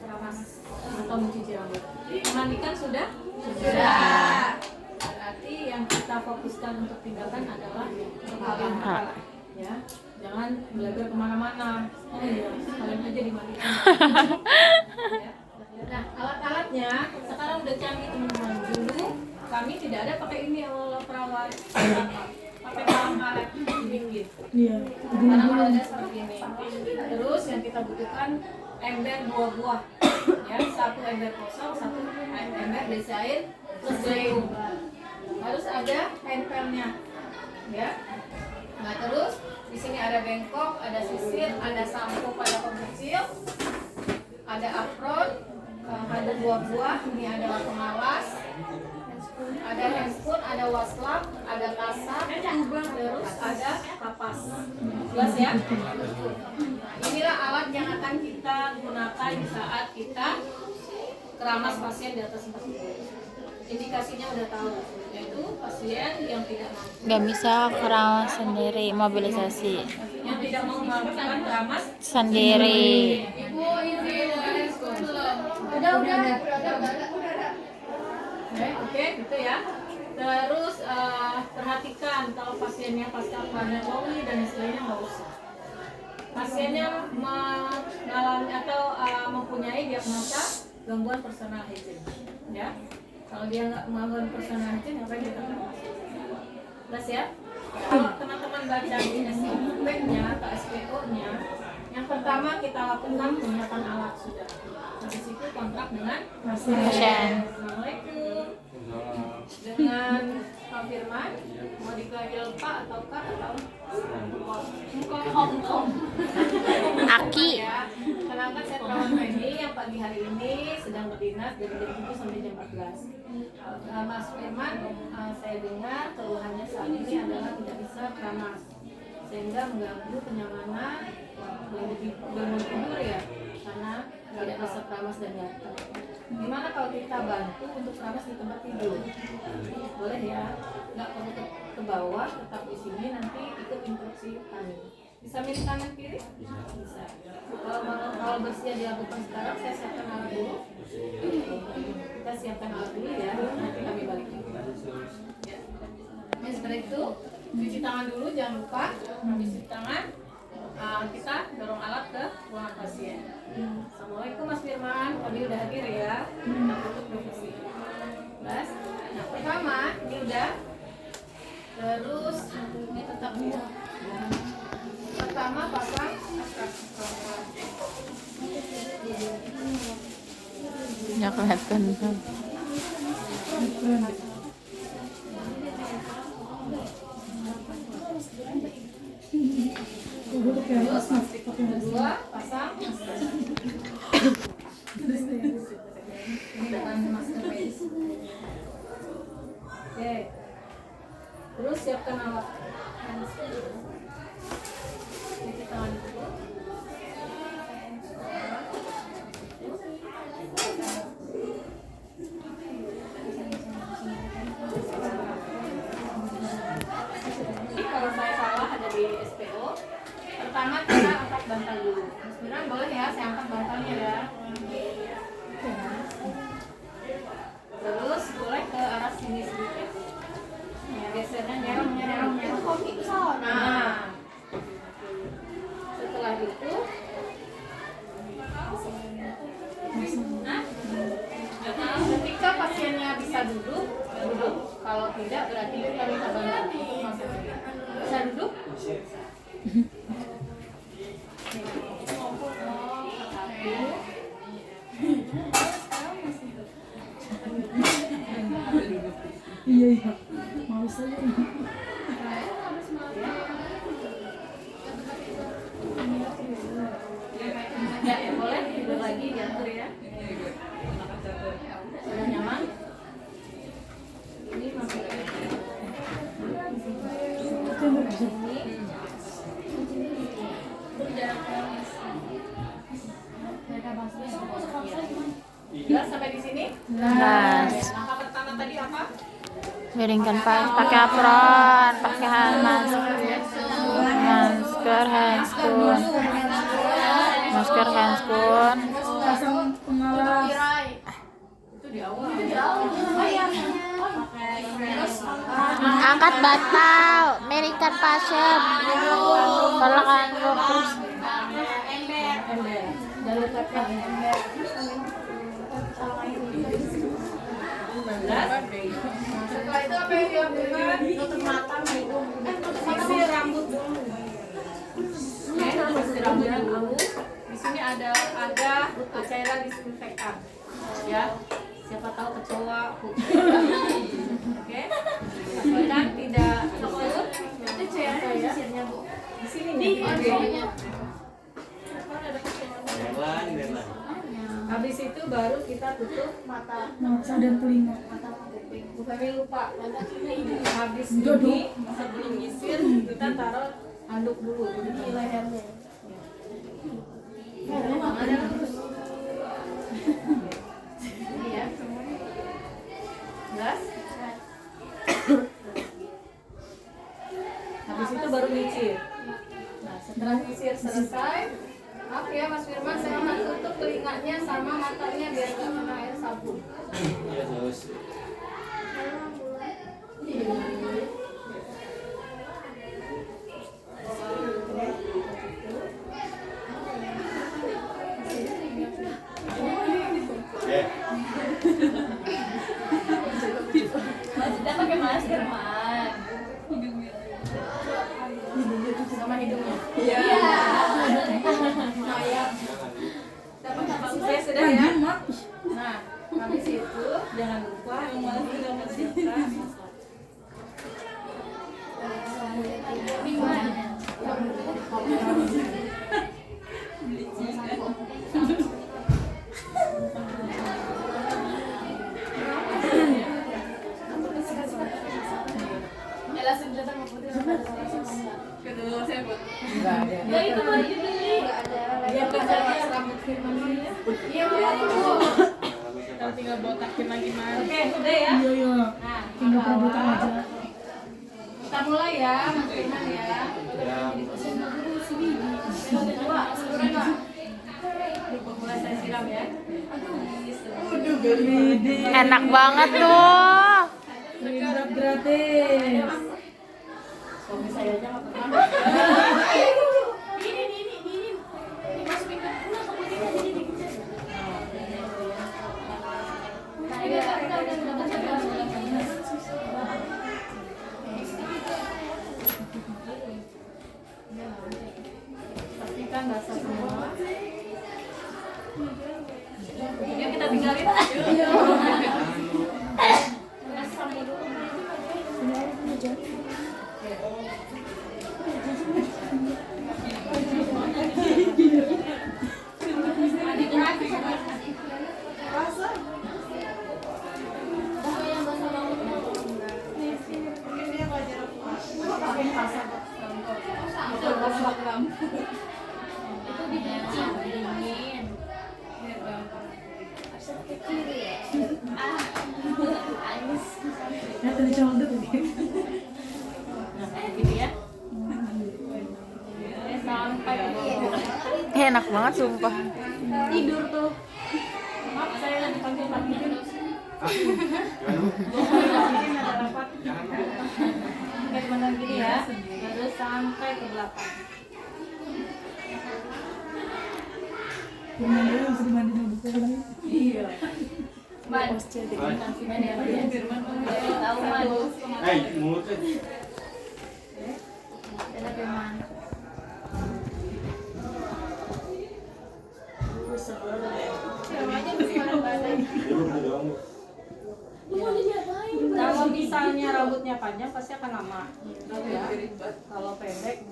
keramas atau mencuci rambut. Memandikan sudah? Sudah. Berarti yang kita fokuskan untuk tindakan adalah kepala. Ya, jangan belajar kemana-mana. Oh iya, kalian aja dimandikan. Ya. Nah, alat-alatnya sekarang udah canggih teman-teman. Dulu kami tidak ada pakai ini perawat, pakai alat dingin. Iya. Sekarang udah ada seperti ini. Terus yang kita butuhkan ember 2 buah. Ya, 1 ember kosong, 1 ember berisi air plus gayung. Harus ada tempelnya. Ya. Nah, terus di sini ada bengkok, ada sisir, ada sampo pada pembersil, ada apron, ada 2 buah, ini adalah pengawas, ada handphone, ada waslap, ada tasak, terus ada kapas. Jelas ya? Inilah alat yang akan kita gunakan di saat kita keramas pasien di atas 40. Indikasinya udah tahu, yaitu pasien yang tidak mampu. Nggak bisa keramas sendiri, mobilisasi Yang tidak mau melakukan keramas sendiri. Ibu ini udah. Oke, gitu ya. Terus perhatikan kalau pasiennya pasca pneumonia dan istilahnya nggak usah. Pasiennya mengalami atau mempunyai diagnosa gangguan personal hygiene, ya. Kalau dia nggak gangguan personal hygiene, ngapain kita keramas? Jelas ya? Kalau teman-teman baca di SOP-nya atau SPO-nya, yang pertama kita lakukan penyiapan alat sudah. Habis itu kontrak dengan Pasien. Assalamualaikum. Dengan Pak Firman, mau dipanggil Pak atau Kak atau Om? Aki. Ya, kenalkan saya perawat Wendy yang pagi hari ini sedang berdinas dari jam 7 sampai jam 14. Mas Firman, saya dengar keluhannya saat ini adalah tidak bisa keramas sehingga mengganggu kenyamanan bangun tidur ya, karena tidak bisa keramas dan gatal. Gimana kalau kita bantu untuk keramas di tempat tidur? Boleh ya, nggak perlu ke bawah, tetap di sini, nanti ikut instruksi kami. Bisa milih kanan kiri? Bisa. Kalau bersedia dilakukan sekarang, saya siapkan alat dulu. Kita siapkan alat dulu ya, nanti kami balik. Ya. Nah, seperti itu, cuci tangan dulu, jangan lupa. Habis cuci tangan, kita dorong alat ke ruangan pasien. Assalamualaikum Mas Firman, kami udah hadir ya. Kita tutup profesi. Bas. Nah, pertama, ini udah. Terus, ini tetap ya. Pertama pasang Nggak kelihatan. terus kedua pasang dengan masker medis. Oke. Terus siapkan alat. Cuci tangan dulu. Kalau saya salah ada di SPO. Pertama kita angkat bantal dulu. Sebenarnya boleh ya, saya angkat bantalnya ya. Terus boleh ke arah sini sedikit. Ya, gesernya nyerong. Nah, setelah itu, ketika pasiennya bisa duduk. Kalau tidak berarti kita minta bantu untuk masuk. Bisa duduk? Iya, mau saya. Ya, boleh tidur lagi, diatur ya. Sudah nyaman? Ini masuk. Jelas sampai di sini? Jelas. Langkah pertama tadi apa? Miringkan pakai apron, pakai masker, handscoon, Pasang Angkat bantal, miringkan pasien. Belakang terus. Ember. Jalur tekan ember. 19. Setelah itu apa yang dilakukan? Tutup mata, hidung. Sisir rambut dulu. Sisir rambut dulu. Di sini ada cairan disinfektan. Ya. Siapa tahu kecoa, oke? Pastikan tidak tersebut. Itu cairan sisirnya, Bu. Di sini nih. Habis itu baru kita tutup mata dan telinga. bukannya lupa. Habis ini sebelum nyisir kita taruh handuk dulu di lehernya. Ini ya. Jelas? Habis itu baru nyisir. Nah, setelah nyisir selesai, maaf ya Mas Firman, saya akan tutup telinganya sama matanya biar nggak kena air sabun. Iya, terus. Kita pakai masker, Man. Sama hidungnya. Iya. Saya sudah ya. Nah, habis itu jangan lupa ya itu baru dibeli. Dia kerjanya rambut Firman ini ya. Iya, Bu. Kita tinggal botakin lagi, Mas. Oke, udah ya. Iya. Nah, Tinggal perabotan aja. kita mulai ya, Mas Firman ya. Kedua, sebenarnya mulai saya siram ya. Enak banget tuh. Minyak gratis. Suami saya aja nggak pernah. Ini masukin ke pulang kamu tidak jadi dikejar. Pastikan basah semua. Yuk kita tinggalin. Itu dingin. Ya tadi cuma tuh. Nah, gitu ya. Sampai Enak banget sumpah. tidur tuh. Maaf saya lagi panggil Pak Tidur. Ada rapat. Kayak mana gini ya. Terus sampai ke belakang. Firman dia bisa dimandi dulu. Iya. Man, konsumen ya. Tahu man. Mulutnya. Enak ya man. Kalau misalnya rambutnya panjang pasti akan lama, ya. Kalau pendek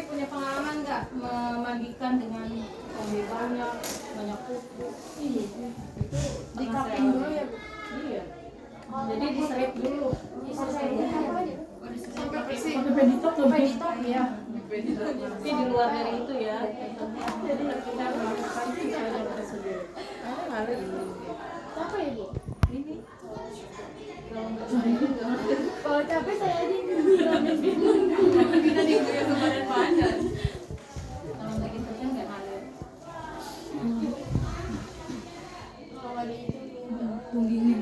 punya pengalaman nggak memandikan dengan ombe banyak kuku? Iya. Di cupping dulu ya, Bu? Iya. Jadi diseret dulu. Pakai peditop tuh. Peditop ya. Tapi di luar dari itu ya. Jadi kita melakukan sesuai dengan prosedur. Apa ya, Bu? Ini. Kalau capek saya aja kita juga ke badan badan. Kalau nggak gitu kan nggak ngalir. Kalau nggak itu Tunggingin.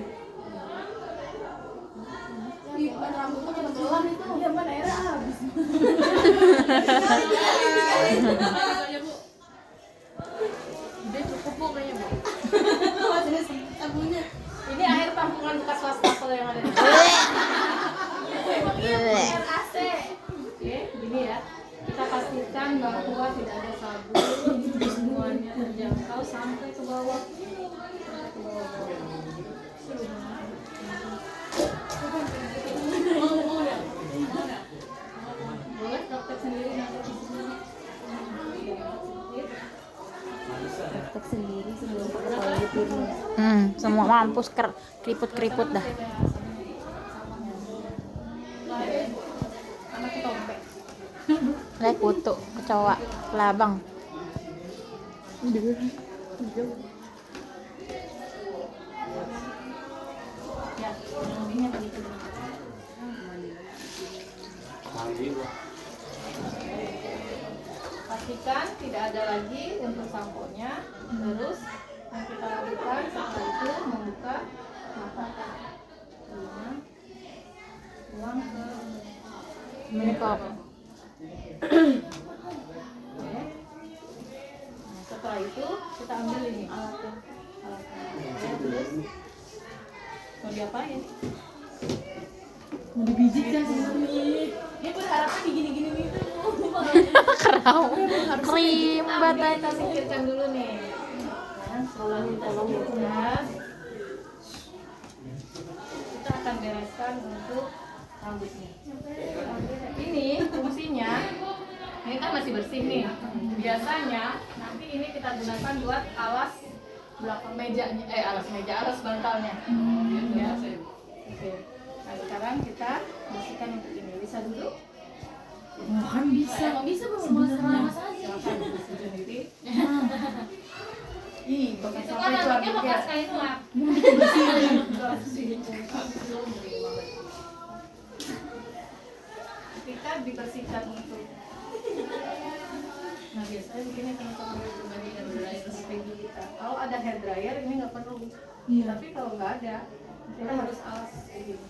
rambutnya pada gelap. Ini air tampungan bekas wastafel yang ada di sini. Air AC. Oke, gini ya. Kita pastikan bahwa tidak ada sabun, semuanya terjangkau sampai ke bawah. Boleh praktek sendiri nanti di sini. Praktek sendiri sebelum ke toilet dulu. Semua mampus keriput-keriput dah. Anak ketompe. Lek kutu, kecoa, labang. Ya, yang lebihnya tadi itu. Mandi gua. Pastikan tidak ada lagi untuk sampo-nya. Terus yang kita lakukan setelah itu membuka mata. Telinga. Buang ke Makeup. Oke. Nah, setelah itu kita ambil ini alatnya. Alatnya. Terus mau diapain? Mau dibijitkan sebenarnya. Dia berharapnya digini-gini itu. Kerau. Krim Kita batanya. singkirkan dulu nih. Nah, setelah kita singkirkan, kita akan bereskan untuk rambutnya. Ini fungsinya, ini kan masih bersih nih. Biasanya nanti ini kita gunakan buat alas belakang mejanya, alas bantalnya. Ya. Oke. Nah sekarang kita bersihkan untuk ini. Bisa dulu? Oh, kan bisa. Emang bisa sebenarnya. Silakan bersih sendiri. Ih, bekas Itu apa kan itu anaknya rambutnya? bekas kain lap. Kita dibersihkan untuk nah biasanya begini teman-teman pribadi hair dryer seperti kita. Kalau ada hair dryer ini nggak perlu. Iya. Tapi kalau nggak ada kita harus alas kayak gini.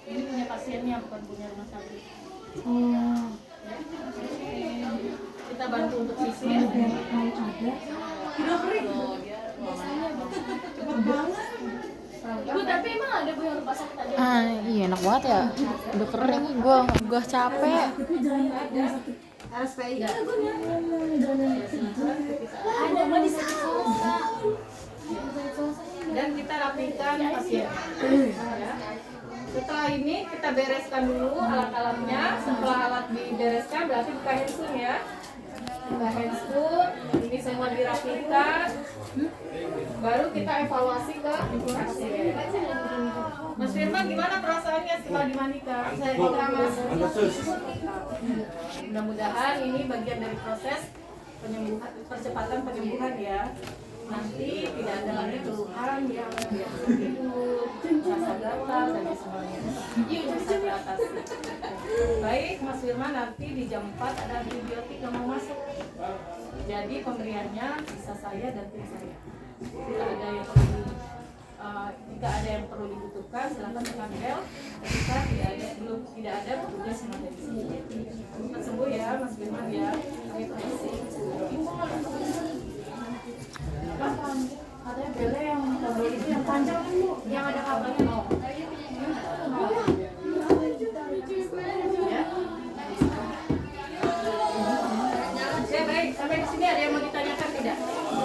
Ini punya pasiennya bukan punya rumah sakit. Oh, Ya. Kita bantu untuk sisir. kalau ada. Udah kering. Biasanya Cepet banget. Ibu, tapi emang ada Bu yang rumah sakit aja? Iya enak banget ya. Udah kering nih gua capek. Tapi jangan sakit. RSPI. Jangan Ada mah di sana. Dan kita rapikan pasien. Ya. Setelah ini kita bereskan dulu alat-alatnya. Setelah alat dibereskan berarti buka handphone ya. Buka handphone, ini semua dirapikan. Baru kita evaluasi ke pasien. Mas Firman gimana perasaannya setelah dimandikan? Saya Mas. Mantap sus. Mudah-mudahan ini bagian dari proses penyembuhan, percepatan penyembuhan ya. Nanti tidak ada lagi keluhan yang biasa tidur, rasa gatal dan sebagainya. Bisa teratasi. Baik, Mas Firman nanti di jam 4 ada antibiotik yang mau masuk. Jadi pemberiannya bisa saya dan tim saya. Jika ada yang perlu dibutuhkan silakan tekan bel. Ketika tidak ada petugas yang ada di sini. Cepat sembuh ya Mas Firman ya. Terima kasih. Ada belnya yang kabel itu yang panjang Bu, yang ada kabelnya.